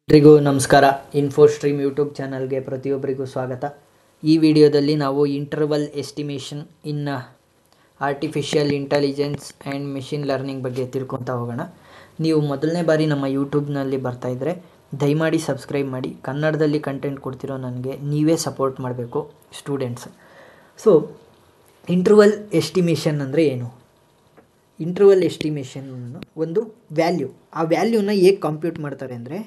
ಎಲ್ರಿಗೂ ನಮಸ್ಕಾರ. ಇನ್ಫೋಸ್ಟ್ರೀಮ್ ಯೂಟ್ಯೂಬ್ ಚಾನಲ್ಗೆ ಪ್ರತಿಯೊಬ್ಬರಿಗೂ ಸ್ವಾಗತ. ಈ ವಿಡಿಯೋದಲ್ಲಿ ನಾವು interval estimation in artificial intelligence and machine learning ಬಗ್ಗೆ ತಿಳ್ಕೊತಾ ಹೋಗೋಣ. ನೀವು ಮೊದಲನೇ ಬಾರಿ ನಮ್ಮ ಯೂಟ್ಯೂಬ್ನಲ್ಲಿ ಬರ್ತಾಯಿದ್ರೆ ದಯಮಾಡಿ ಸಬ್ಸ್ಕ್ರೈಬ್ ಮಾಡಿ. ಕನ್ನಡದಲ್ಲಿ ಕಂಟೆಂಟ್ ಕೊಡ್ತಿರೋ ನನಗೆ ನೀವೇ ಸಪೋರ್ಟ್ ಮಾಡಬೇಕು ಸ್ಟೂಡೆಂಟ್ಸ್. ಸೊ ಇಂಟರ್ವಲ್ ಎಸ್ಟಿಮೇಷನ್ ಅಂದರೆ ಏನು? ಇಂಟರ್ವಲ್ ಎಸ್ಟಿಮೇಷನ್ ಒಂದು ವ್ಯಾಲ್ಯೂ. ಆ ವ್ಯಾಲ್ಯೂನ ಹೇಗೆ ಕಂಪ್ಯೂಟ್ ಮಾಡ್ತಾರೆ ಅಂದರೆ,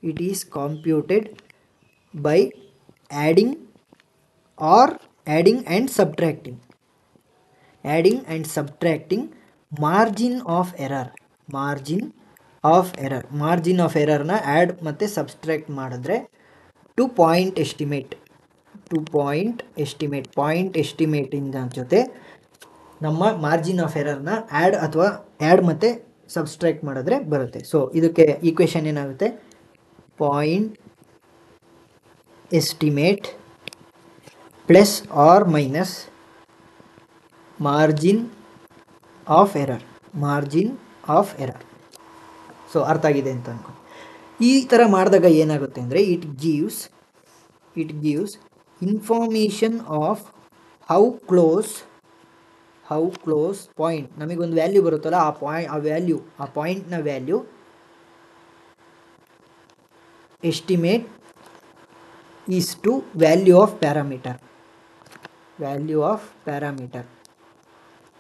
it is computed by adding and subtracting margin of error ನ ಆ್ಯಡ್ ಮತ್ತು ಸಬ್ಸ್ಟ್ರಾಕ್ಟ್ ಮಾಡಿದ್ರೆ ಪಾಯಿಂಟ್ ಎಸ್ಟಿಮೇಟಿಂದ ಜೊತೆ ನಮ್ಮ ಮಾರ್ಜಿನ್ ಆಫ್ ಎರರ್ನ ಆ್ಯಡ್ ಮತ್ತು ಸಬ್ಸ್ಟ್ರಾಕ್ಟ್ ಮಾಡಿದ್ರೆ ಬರುತ್ತೆ. ಸೊ ಇದಕ್ಕೆ ಈಕ್ವೇಷನ್ ಏನಾಗುತ್ತೆ? Point estimate plus or minus margin of error. So ಅರ್ಥ ಆಗಿದೆ ಅಂತ ಅನ್ಕೊ. ಈ ಥರ ಮಾಡಿದಾಗ ಏನಾಗುತ್ತೆ ಅಂದರೆ, it gives information of how close point. ನಮಗೊಂದು ವ್ಯಾಲ್ಯೂ ಬರುತ್ತಲ್ಲ, ಆ ಪಾಯಿಂಟ್ನ value estimate is to value of parameter.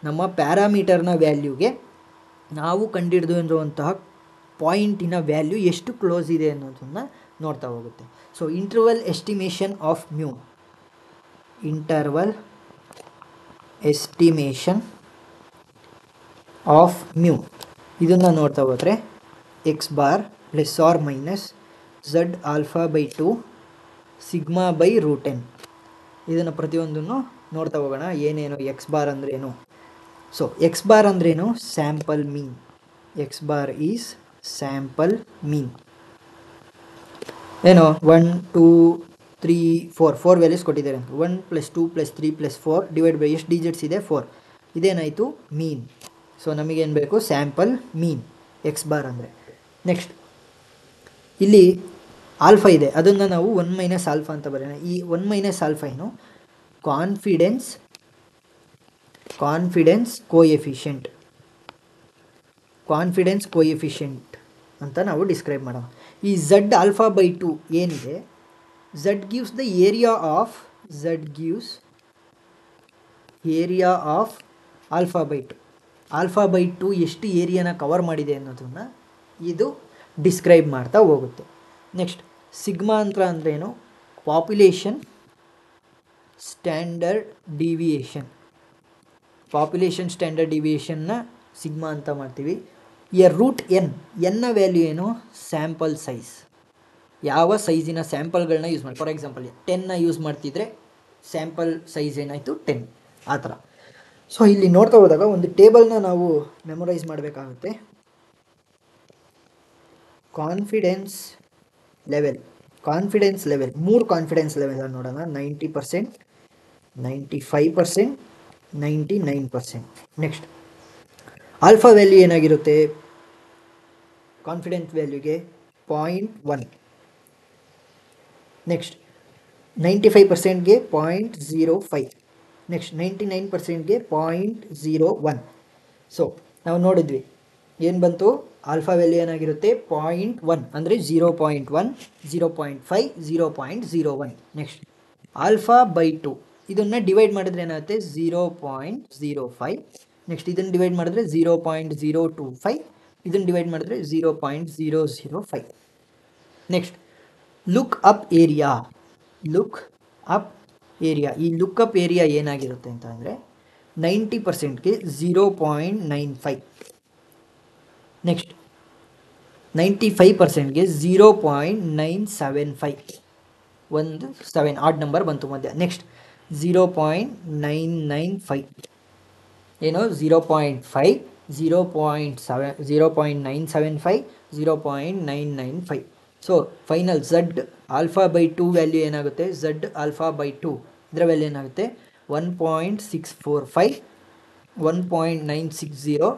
ನಮ್ಮ ಪ್ಯಾರಾಮೀಟರ್ನ ವ್ಯಾಲ್ಯೂಗೆ ನಾವು ಕಂಡುಹಿಡಿದಿರುವಂತಹ ಪಾಯಿಂಟಿನ ವ್ಯಾಲ್ಯೂ ಎಷ್ಟು ಕ್ಲೋಸ್ ಇದೆ ಅನ್ನೋದನ್ನು ನೋಡ್ತಾ ಹೋಗುತ್ತೆ. So interval estimation of mu ಇದನ್ನು ನೋಡ್ತಾ ಹೋದರೆ x bar plus or minus z alpha by 2 sigma by root n. ಇದನ್ನು ಪ್ರತಿಯೊಂದನ್ನು ನೋಡ್ತಾ ಹೋಗೋಣ. ಏನೇನು ಎಕ್ಸ್ ಬಾರ್ ಅಂದ್ರೇನು? ಸೊ ಎಕ್ಸ್ ಬಾರ್ ಅಂದ್ರೇನು? Sample mean. X bar is sample mean. ಏನು 1 2 3 4 ವ್ಯಾಲ್ಯೂಸ್ ಕೊಟ್ಟಿದ್ದಾರೆ ಅಂತ. 1 + 2 + 3 + 4 ಡಿವೈಡ್ ಬೈ ಎಷ್ಟು ಡಿಜಿಟ್ಸ್ ಇದೆ? 4. ಇದೇನಾಯಿತು? ಮೀನ್. ಸೊ ನಮಗೇನು ಬೇಕು? ಸ್ಯಾಂಪಲ್ ಮೀನ್ ಎಕ್ಸ್ ಬಾರ್ ಅಂದರೆ. ನೆಕ್ಸ್ಟ್ ಇಲ್ಲಿ ಆಲ್ಫಾ ಇದೆ, ಅದನ್ನು ನಾವು 1 - ಆಲ್ಫಾ ಅಂತ ಬರೆಯೋಣ. ಈ 1 - ಆಲ್ಫಾ ಏನು? ಕಾನ್ಫಿಡೆನ್ಸ್ ಕೋಎಫಿಷಿಯೆಂಟ್ ಅಂತ ನಾವು ಡಿಸ್ಕ್ರೈಬ್ ಮಾಡೋಣ. ಈ z ಆಲ್ಫಾ ಬೈ 2 ಏನಿದೆ, z gives the area of alpha by 2. Alpha by 2 ಎಷ್ಟು ಏರಿಯಾನ ಕವರ್ ಮಾಡಿದೆ ಅನ್ನೋದನ್ನು ಇದು ಡಿಸ್ಕ್ರೈಬ್ ಮಾಡ್ತಾ ಹೋಗುತ್ತೆ. ನೆಕ್ಸ್ಟ್ ಸಿಗ್ಮಾ ಅಂತ ಅಂದ್ರೇನು? ಪಾಪ್ಯುಲೇಷನ್ ಸ್ಟ್ಯಾಂಡರ್ಡ್ ಡಿವಿಯೇಷನ್ನ ಸಿಗ್ಮಾ ಅಂತ ಮಾಡ್ತೀವಿ. ರೂಟ್ ಎನ್ನ ವ್ಯಾಲ್ಯೂ ಏನು? Sample size. ಯಾವ ಸೈಜಿನ ಸ್ಯಾಂಪಲ್ಗಳನ್ನ ಯೂಸ್ ಮಾಡಿ. ಫಾರ್ ಎಕ್ಸಾಂಪಲ್ 10ನ ಯೂಸ್ ಮಾಡ್ತಿದ್ರೆ ಸ್ಯಾಂಪಲ್ ಸೈಜ್ ಏನಾಯಿತು? 10. ಆ ಥರ. ಸೊ ಇಲ್ಲಿ ನೋಡ್ತಾ ಹೋದಾಗ ಒಂದು ಟೇಬಲ್ನ ನಾವು ಮೆಮೊರೈಸ್ ಮಾಡಬೇಕಾಗುತ್ತೆ. ಕಾನ್ಫಿಡೆನ್ಸ್ ಲೆವೆಲ್ 3 ಕಾನ್ಫಿಡೆನ್ಸ್ ಲೆವೆಲ್ ನೋಡೋಣ. 90%, 95%, 99%. ನೆಕ್ಸ್ಟ್ ಆಲ್ಫಾ ವ್ಯಾಲ್ಯೂ ಏನಾಗಿರುತ್ತೆ? ಕಾನ್ಫಿಡೆನ್ಸ್ ವ್ಯಾಲ್ಯೂಗೆ 0.1. ನೆಕ್ಸ್ಟ್ 95%ಗೆ 0.05. ನೆಕ್ಸ್ಟ್ 99%ಗೆ 0.01. ಸೊ ನಾವು ನೋಡಿದ್ವಿ ಏನು ಬಂತು? ಆಲ್ಫಾ ವ್ಯಾಲ್ಯೂ ಏನಾಗಿರುತ್ತೆ? 0.1 ಅಂದರೆ 0.1, 0.5, 0.01. ನೆಕ್ಸ್ಟ್ ಆಲ್ಫಾ ಬೈ 2 ಇದನ್ನು ಡಿವೈಡ್ ಮಾಡಿದ್ರೆ ಏನಾಗುತ್ತೆ? 0.05. ನೆಕ್ಸ್ಟ್ ಇದನ್ನು ಡಿವೈಡ್ ಮಾಡಿದ್ರೆ 0.025. ಇದನ್ನು ಡಿವೈಡ್ ಮಾಡಿದ್ರೆ 0.005. Next look up area. ಈ ಲುಕ್ ಅಪ್ ಏರಿಯಾ ಏನಾಗಿರುತ್ತೆ ಅಂತ ಅಂದರೆ 90%ಗೆ 0.95. ನೆಕ್ಸ್ಟ್ 95%ಗೆ 0.975. 7 ಆಡ್ ನಂಬರ್ ಬಂತು ಮಧ್ಯ. ನೆಕ್ಸ್ಟ್ 0.995 ಏನು? 0.5, 0.7, 0.975, 0.995. So final z alpha by 2 value ಏನಾಗುತ್ತೆ? z ಆಲ್ಫಾ ಬೈ 2 ಇದರ ವ್ಯಾಲ್ಯೂ ಏನಾಗುತ್ತೆ? 1.645, 1.960,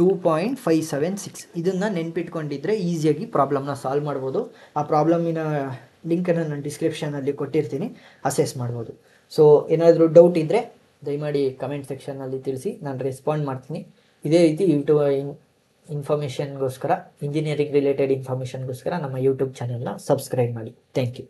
2.576. ಇದನ್ನು ನೆನ್ಪಿಟ್ಕೊಂಡಿದ್ರೆ ಈಸಿಯಾಗಿ ಪ್ರಾಬ್ಲಮ್ನ ಸಾಲ್ವ್ ಮಾಡ್ಬೋದು. ಆ ಪ್ರಾಬ್ಲಮಿನ ಲಿಂಕನ್ನು ನಾನು ಡಿಸ್ಕ್ರಿಪ್ಷನಲ್ಲಿ ಕೊಟ್ಟಿರ್ತೀನಿ, ಅಸೆಸ್ ಮಾಡ್ಬೋದು. ಸೊ ಏನಾದರೂ ಡೌಟ್ ಇದ್ದರೆ ದಯಮಾಡಿ ಕಮೆಂಟ್ ಸೆಕ್ಷನ್ನಲ್ಲಿ ತಿಳಿಸಿ, ನಾನು ರೆಸ್ಪಾಂಡ್ ಮಾಡ್ತೀನಿ. ಇದೇ ರೀತಿ ಇನ್ಫಾರ್ಮೇಷನ್ಗೋಸ್ಕರ, ಇಂಜಿನಿಯರಿಂಗ್ ರಿಲೇಟೆಡ್ ಇನ್ಫಾರ್ಮೇಷನ್ಗೋಸ್ಕರ ನಮ್ಮ ಯೂಟ್ಯೂಬ್ ಚಾನಲ್ನ ಸಬ್ಸ್ಕ್ರೈಬ್ ಮಾಡಿ. Thank you.